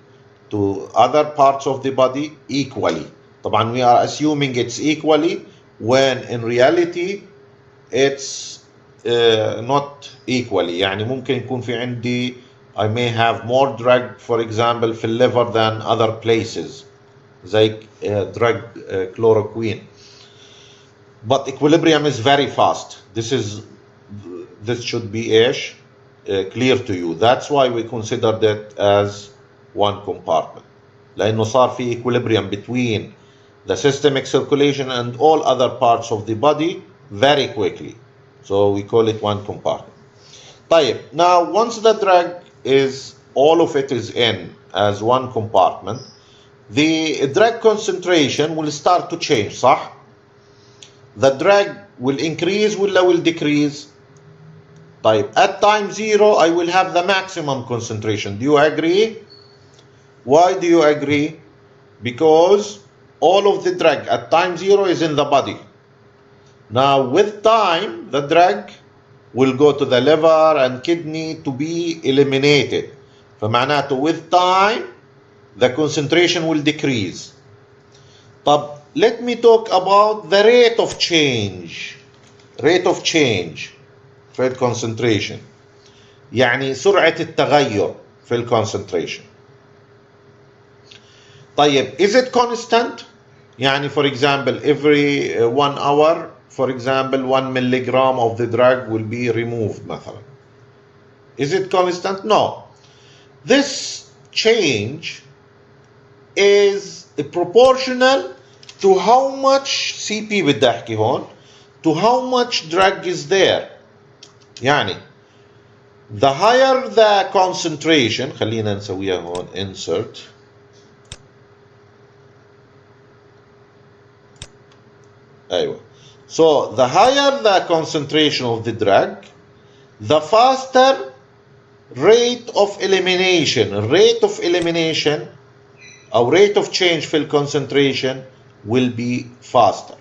to other parts of the body equally. طبعا we are assuming it's equally when in reality it's not equally. يعني ممكن يكون في عندي I may have more drug for example في liver than other places زي drug chloroquine. But equilibrium is very fast. This should be clear to you. That's why we consider that as one compartment. لأنه صار في equilibrium between the systemic circulation and all other parts of the body very quickly. So we call it one compartment. طيب, now once the drug all of it is in as one compartment, the drug concentration will start to change, صح? The drug will increase ولا will decrease? طيب, at time 0 I will have the maximum concentration. Do you agree? Why do you agree? Because all of the drug at time 0 is in the body. Now with time the drug will go to the liver and kidney to be eliminated. فمعناته with time the concentration will decrease. طب let me talk about the rate of change في الكونسنتريشن. يعني سرعة التغير في الكونسنتريشن. طيب, is it constant? يعني for example every 1 hour for example 1 milligram of the drug will be removed مثلا. Is it constant? No. This change is proportional to how much CP بدي احكي هون, to how much drug is there. يعني the higher the concentration, خلينا نسويها هون insert, أيوة. So the higher the concentration of the drug, the faster rate of elimination or rate of change في concentration will be faster.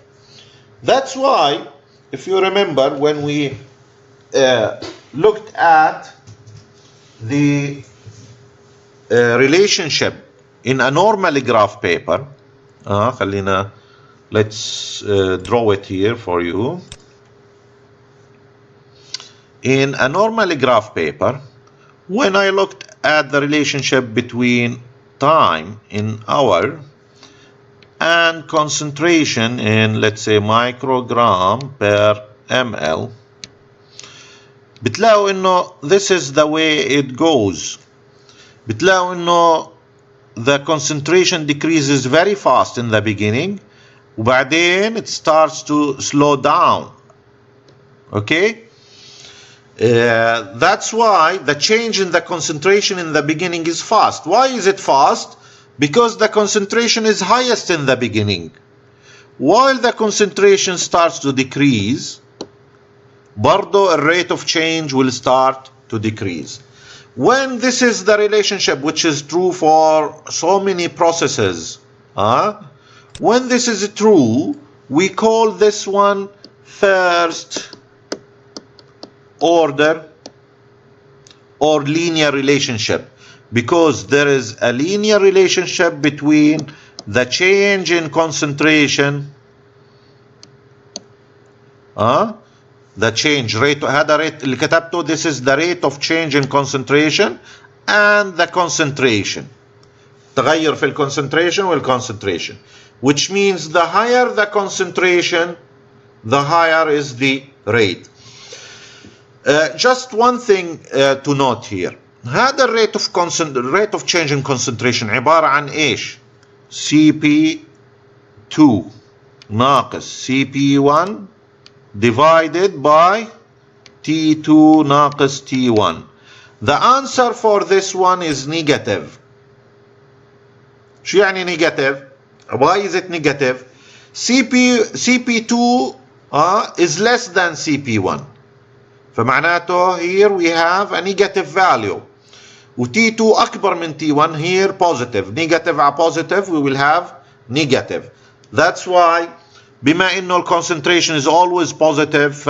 That's why if you remember when we looked at the relationship in a normal graph paper, خلينا let's draw it here for you. In a normal graph paper, when I looked at the relationship between time in hour and concentration in, let's say, microgram per ml, بتلاقوا انه this is the way it goes. بتلاقوا انه the concentration decreases very fast in the beginning وبعدين it starts to slow down. Okay? That's why the change in the concentration in the beginning is fast. Why is it fast? Because the concentration is highest in the beginning. While the concentration starts to decrease, برضو a rate of change will start to decrease. When this is the relationship which is true for so many processes, when this is true, we call this one first order or linear relationship, because there is a linear relationship between the change in concentration the change rate هذا rate اللي كتبته this is the rate of change in concentration and the concentration تغير في concentration والconcentration which means the higher the concentration the higher is the rate. Just one thing to note here هذا rate of change in concentration عبارة عن ايش؟ CP2 ناقص CP1 divided by T2 ناقص T1. The answer for this one is negative. شو يعني negative? Why is it negative? CP2 is less than CP1. فمعناته here we have a negative value. و T2 أكبر من T1 here positive. Negative على positive we will have negative. That's why بما إنه concentration is always positive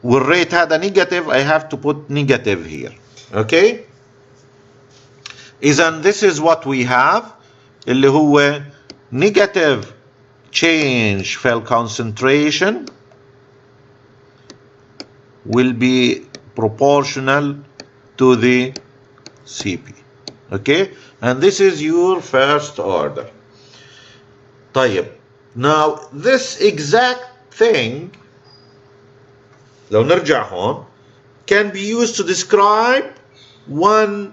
والrate هذا negative I have to put negative here. Okay? إذن this is what we have اللي هو negative change في concentration will be proportional to the CP. Okay? And this is your first order. طيب. Now this exact thing لو نرجع هون can be used to describe one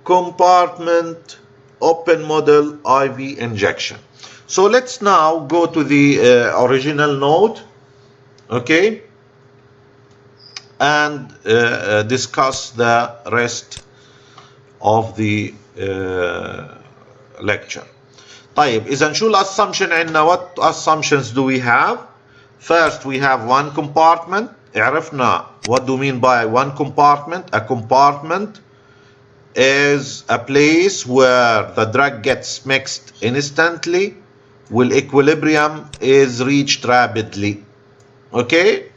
compartment open model IV injection. So let's now go to the original node, okay, and discuss the rest of the lecture. طيب إذا شو الاسsumption عندنا؟ what assumptions do we have? First we have one compartment. عرفنا what do we mean by one compartment? A compartment is a place where the drug gets mixed instantly while equilibrium is reached rapidly. Okay?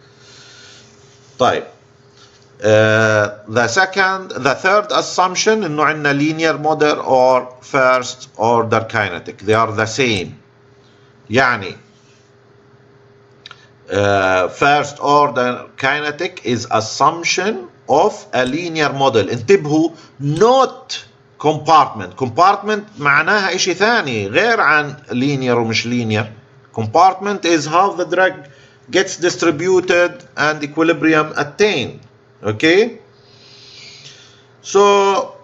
طيب the third assumption انه عندنا linear model or first order kinetic. They are the same. يعني first order kinetic is assumption of a linear model. انتبهوا not compartment. compartment معناها اشي ثاني غير عن linear ومش linear. Compartment is how the drug gets distributed and equilibrium attained. Okay, so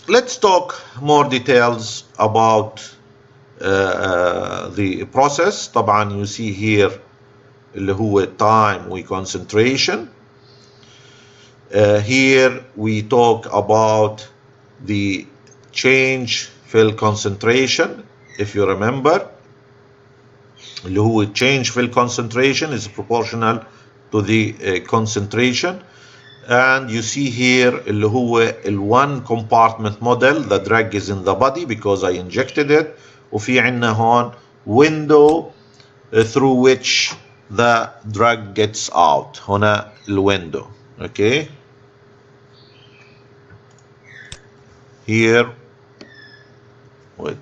let's talk more details about the process. طبعا you see here اللي هو time و concentration. Here we talk about the change fill concentration. If you remember اللي هو change fill concentration is proportional to the concentration, and you see here اللي هو one compartment model. The drug is in the body because I injected it, وفي عندنا هون window through which the drug gets out. هنا الwindow. Okay, here wait,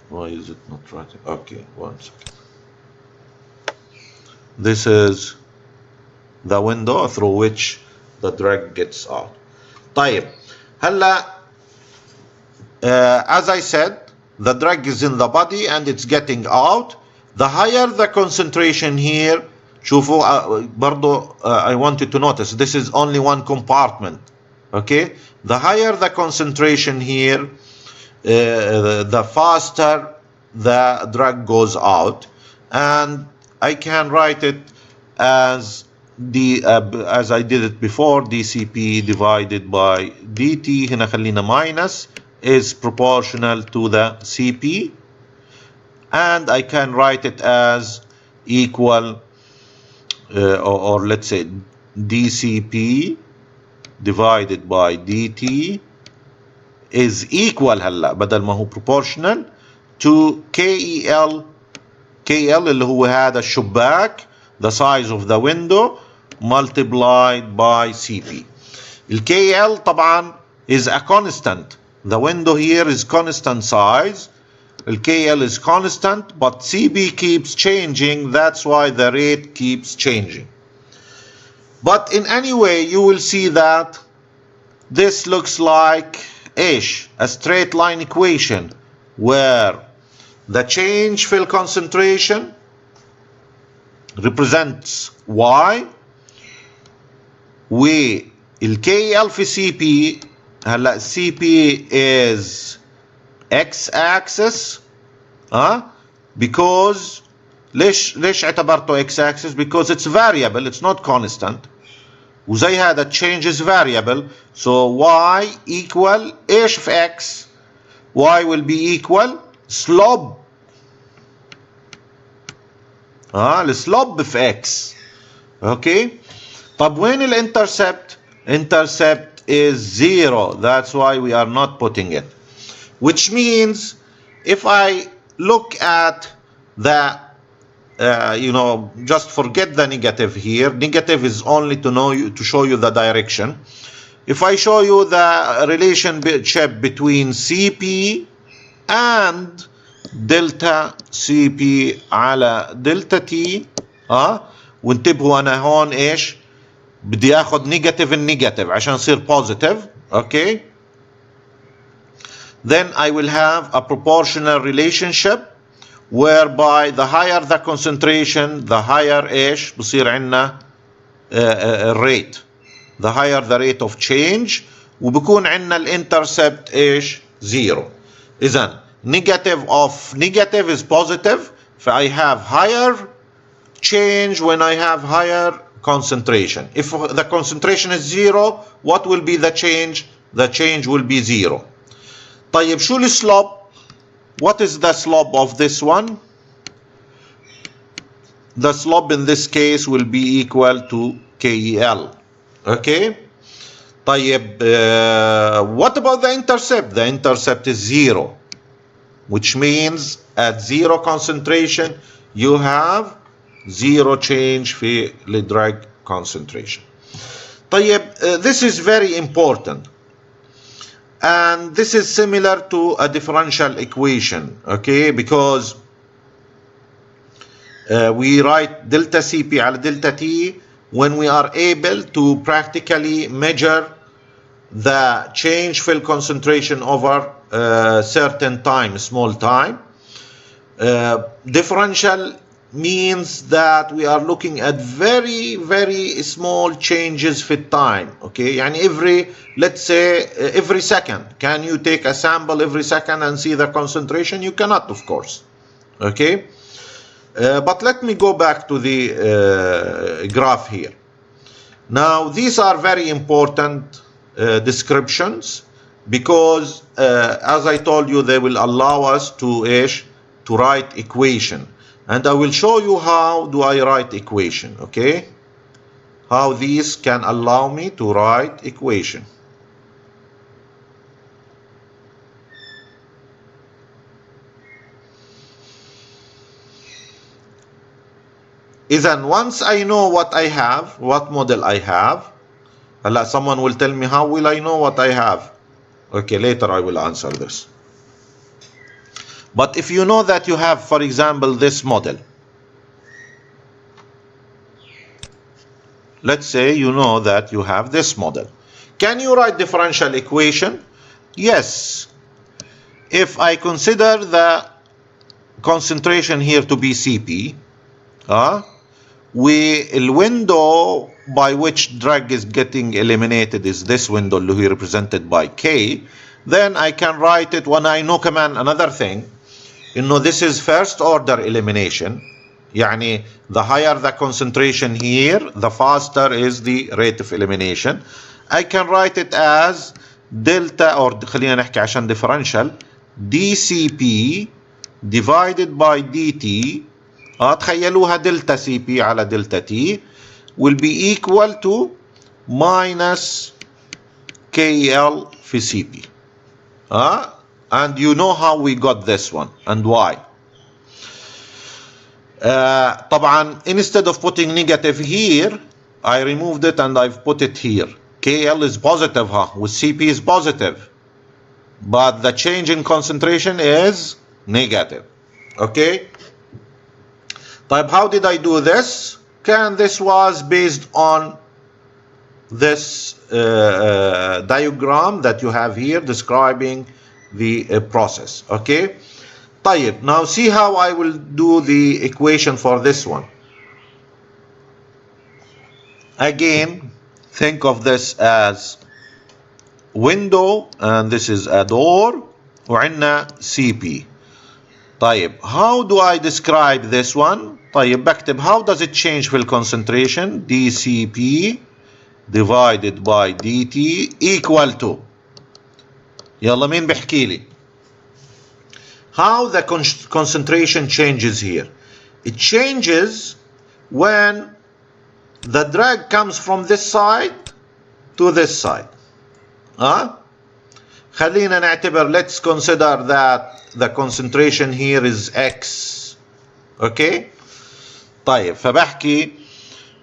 why is it not right? Okay, one second. This is the window through which the drug gets out. طيب هلا as I said the drug is in the body and it's getting out. The higher the concentration here شوفوا برضو I wanted to notice this is only one compartment. Okay, the higher the concentration here the faster the drug goes out, and I can write it as as I did it before, dCP divided by dt. هنا خلينا minus is proportional to the CP, and I can write it as equal or let's say dCP divided by dt is equal هلا بدل ما هو proportional to KEL. KL اللي هو هذا الشباك the size of the window multiplied by CP. ال KL طبعا is a constant. The window here is constant size. The KL is constant, but CP keeps changing. That's why the rate keeps changing. But in any way, you will see that this looks like a straight line equation where the change fill concentration represents Y والKL في CP. هلا CP is X axis because ليش اعتبرته X axis? Because it's variable, it's not constant. وزي هذا change is variable, so Y equal ايش في X? Y will be equal slope. السلوب في X. Okay. طب وين الانترسبت؟ Intercept is 0. That's why we are not putting it. Which means if I look at the just forget the negative here. Negative is only to show you the direction. If I show you the relationship between CP and delta CP على delta T وانتبهوا انا هون ايش بدي اخذ نيجاتيف النيجاتيف عشان يصير بوزيتيف. Okay, then I will have a proportional relationship whereby the higher the concentration the higher ايش بصير عندنا rate, the higher the rate of change, وبكون عندنا الانترسبت ايش zero. اذا negative of negative is positive, so I have higher change when I have higher concentration. If the concentration is zero, what will be the change? The change will be zero. طيب شو السلوب؟ What is the slope of this one? The slope in this case will be equal to KEL. Okay. طيب what about the intercept? The intercept is zero, which means at zero concentration you have zero change في الدراج concentration. طيب this is very important, and this is similar to a differential equation, okay, because we write delta Cp على delta T when we are able to practically measure the change fill concentration over certain time, small time. Differential means that we are looking at very very small changes في time. Okay, يعني let's say every second. Can you take a sample every second and see the concentration? You cannot, of course. Okay, but let me go back to the graph here. Now these are very important descriptions because as I told you, they will allow us to write equation, and I will show you how do I write equation. Okay, how these can allow me to write equation. Then once I know what I have, what model I have, someone will tell me how will I know what I have? Okay, later I will answer this. But if you know that you have, for example, this model, let's say you know that you have this model, can you write differential equation? Yes. If I consider the concentration here to be Cp, the window by which drug is getting eliminated is this window here represented by K, then I can write it when I know command another thing. You know, this is first order elimination. يعني the higher the concentration here, the faster is the rate of elimination. I can write it as delta, or خلينا نحكي عشان differential, dCp divided by dt. تخيلوها delta Cp على delta T will be equal to minus KL في Cp. And you know how we got this one and why. طبعا instead of putting negative here, I removed it and I've put it here. KL is positive with CP is positive, but the change in concentration is negative. Okay. طيب, how did I do this? This was based on this diagram that you have here describing the process. Okay. طيب, now see how I will do the equation for this one. Again, think of this as window and this is a door وعندنا CP. طيب, how do I describe this one? طيب, بكتب how does it change في concentration? dCP divided by dt equal to, يلا مين بحكي لي how the concentration changes here? It changes when the drag comes from this side to this side. خلينا نعتبر, let's consider that the concentration here is X. Okay. طيب, فبحكي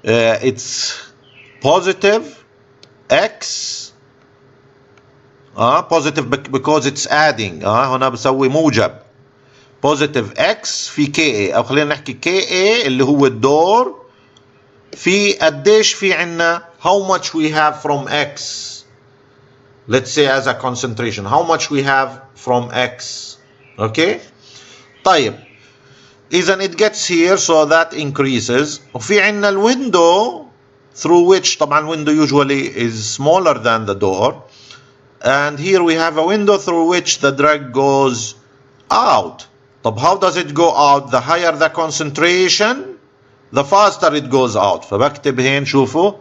it's positive X. positive because it's adding. هنا بسوي موجب. positive X في KA, أو خلينا نحكي KA اللي هو الدور في قديش في عنا, how much we have from X. Let's say as a concentration, how much we have from X. Okay. طيب, إذا it gets here, so that increases. وفي عنا الويندو through which, طبعا window usually is smaller than the door, and here we have a window through which the drag goes out. طب how does it go out? The higher the concentration, the faster it goes out. فبكتب هين, شوفوا,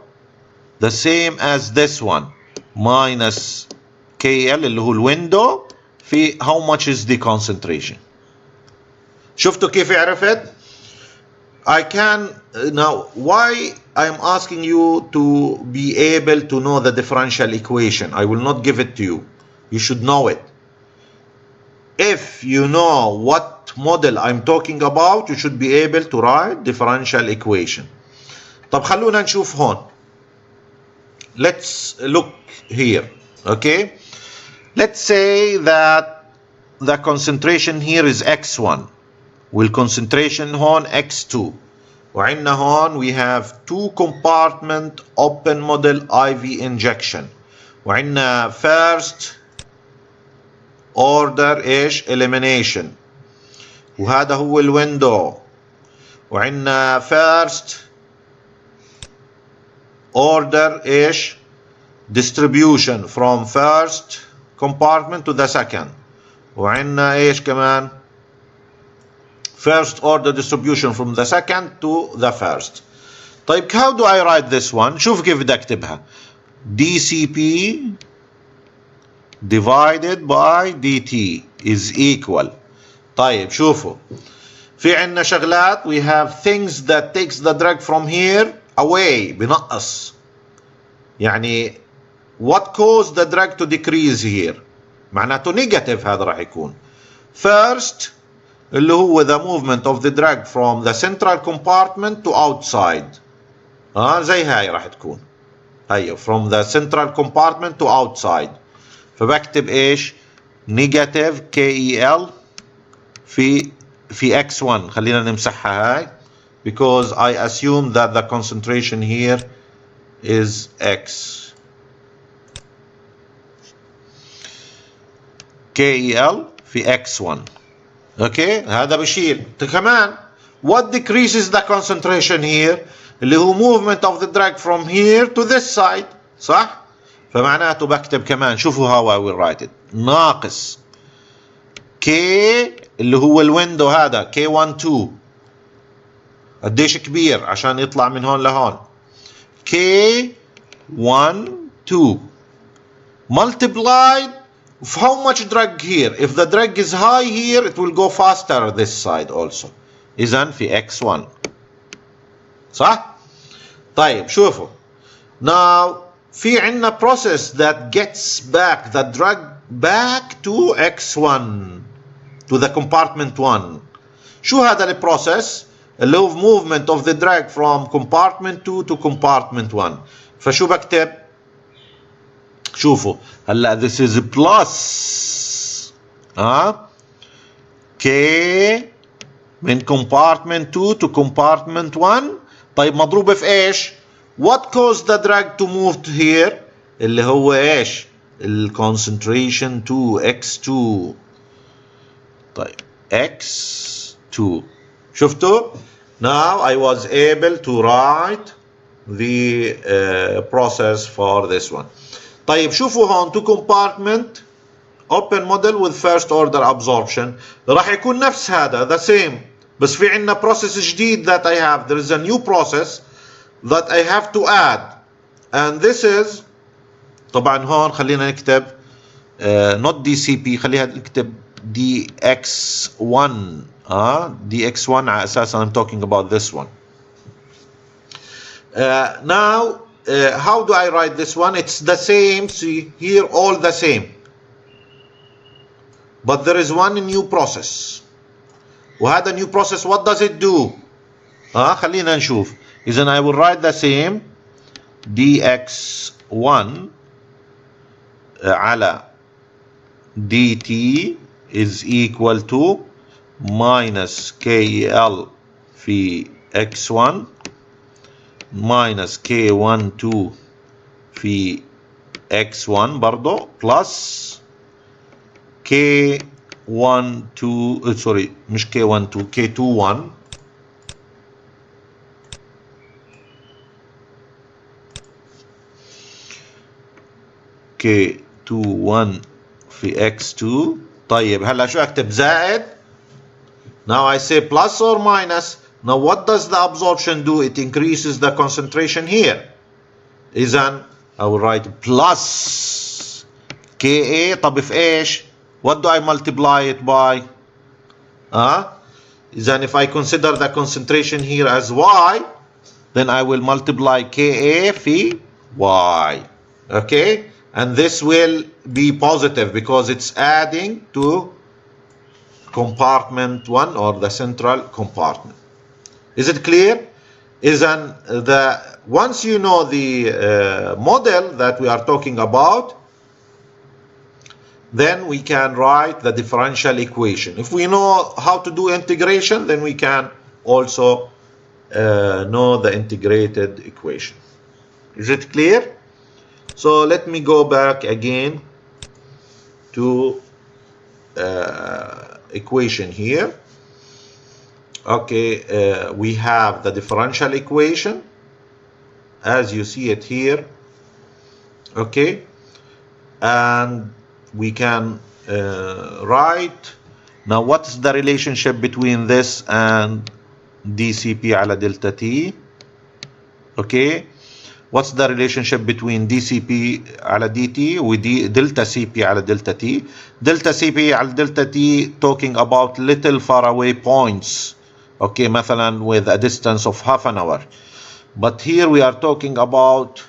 the same as this one, minus KL اللي هو الويندو في how much is the concentration. شفتوا كيف عرفت؟ I can now, why I am asking you to be able to know the differential equation. I will not give it to you. You should know it. If you know what model I'm talking about, you should be able to write differential equation. طب خلونا نشوف هون. Let's look here. Okay. Let's say that the concentration here is X1. Will concentration هون X2. وعندنا هون we have two compartment open model IV injection. وعندنا first order ايش elimination, وهذا هو الويندو. وعندنا first order ايش distribution from first compartment to the second. وعندنا ايش كمان first order distribution from the second to the first. طيب, how do I write this one? شوف كيف بدي اكتبها. dCP divided by dt is equal. طيب, شوفوا, في عنا شغلات, we have things that takes the drag from here away, بنقص. يعني what caused the drag to decrease here? معناته negative هذا راح يكون. First اللي هو the movement of the drag from the central compartment to outside. زي هاي راح تكون. هي from the central compartment to outside. فبكتب ايش؟ negative KEL في X1. خلينا نمسحها هاي because I assume that the concentration here is X. KEL في X1. Okay, هذا بشيل. كمان what decreases the concentration here اللي هو movement of the drag from here to this side. صح؟ فمعناته بكتب كمان, شوفوا how I will write it, ناقص K اللي هو الويندو هذا K12 قديش كبير عشان يطلع من هون لهون, K12 multiplied of how much drag here. If the drag is high here, it will go faster this side also. إذن في X1. صح؟ طيب, شوفوا. Now في عنا process that gets back the drag back to X1, to the compartment 1. شو هذا البروسيس؟ اللي هو movement of the drag from compartment 2 to compartment 1. فشو بكتب؟ شوفوا هلا this is plus K من compartment 2 to compartment 1. طيب مضروبة في ايش؟ What caused the drug to move to here؟ اللي هو ايش؟ الconcentration 2 X2. طيب X2 شفتوا؟ Now I was able to write the process for this one. طيب شوفوا هون to compartment open model with first order absorption راح يكون نفس هذا the same بس في عندنا process جديد that I have. There is a new process that I have to add and this is طبعا هون خلينا نكتب not DCP خليها نكتب DX1 DX1 على اساس I'm talking about this one. Now how do I write this one? It's the same. See here all the same but there is one new process وهذا new process what does it do? خلينا نشوف. إذن I will write the same dx1 على dt is equal to minus KL في x1 minus K12 في x1 برضو plus K12 سوري مش K12 K21 K21 في x2. طيب هلا شو اكتب زائد. Now I say plus or minus. Now what does the absorption do? It increases the concentration here. إذن I will write plus Ka. طب في ايش؟ What do I multiply it by? Then if I consider the concentration here as Y, then I will multiply Ka في Y. Okay? And this will be positive because it's adding to compartment 1 or the central compartment. Is it clear? Once you know the model that we are talking about, then we can write the differential equation. If we know how to do integration, then we can also know the integrated equation. Is it clear? So let me go back again to equation here. Okay, we have the differential equation as you see it here. Okay, and we can write now what's the relationship between this and dCp على delta T. Okay, what's the relationship between dCp على dt with delta Cp على delta T? Delta Cp على delta T talking about little far away points. Okay, مثلا with a distance of half an hour. But here we are talking about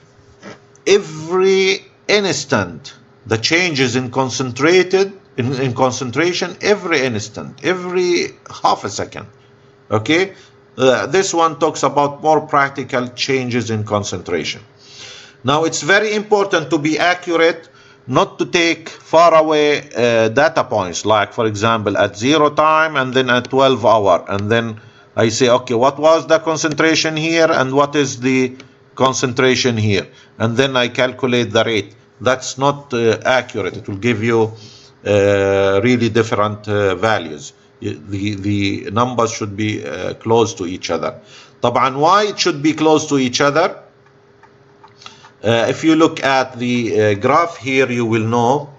every instant. The changes in concentration every instant, every half a second. Okay, this one talks about more practical changes in concentration. Now it's very important to be accurate, not to take far away data points, like for example at 0 time and then at 12 hour, and then I say okay, what was the concentration here and what is the concentration here, and then I calculate the rate. That's not accurate. It will give you really different values. The numbers should be close to each other. طبعا why it should be close to each other? If you look at the graph here, you will know.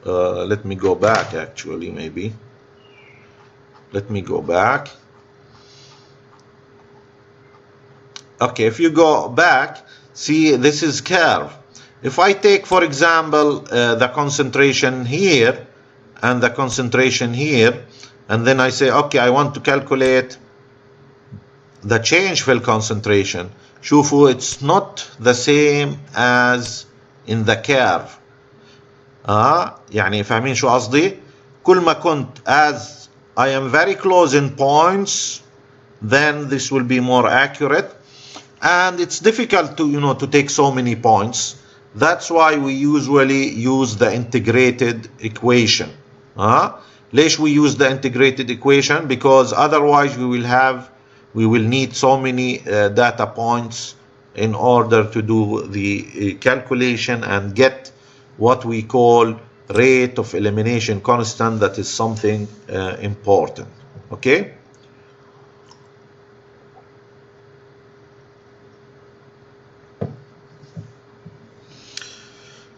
Let me go back actually, maybe. Let me go back. Okay, if you go back, see this is curve. If I take, for example, the concentration here and the concentration here, and then I say, okay, I want to calculate the change في concentration. شوفوا, it's not the same as in the curve. يعني فاهمين شو قصدي؟ كل ما كنت as I am very close in points, then this will be more accurate. And it's difficult to, to take so many points. That's why we usually use the integrated equation. ليش we use the integrated equation? Because otherwise we will need so many data points in order to do the calculation and get what we call rate of elimination constant. That is something important. Okay.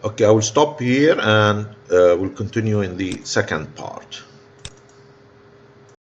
Okay, I will stop here and we'll continue in the second part.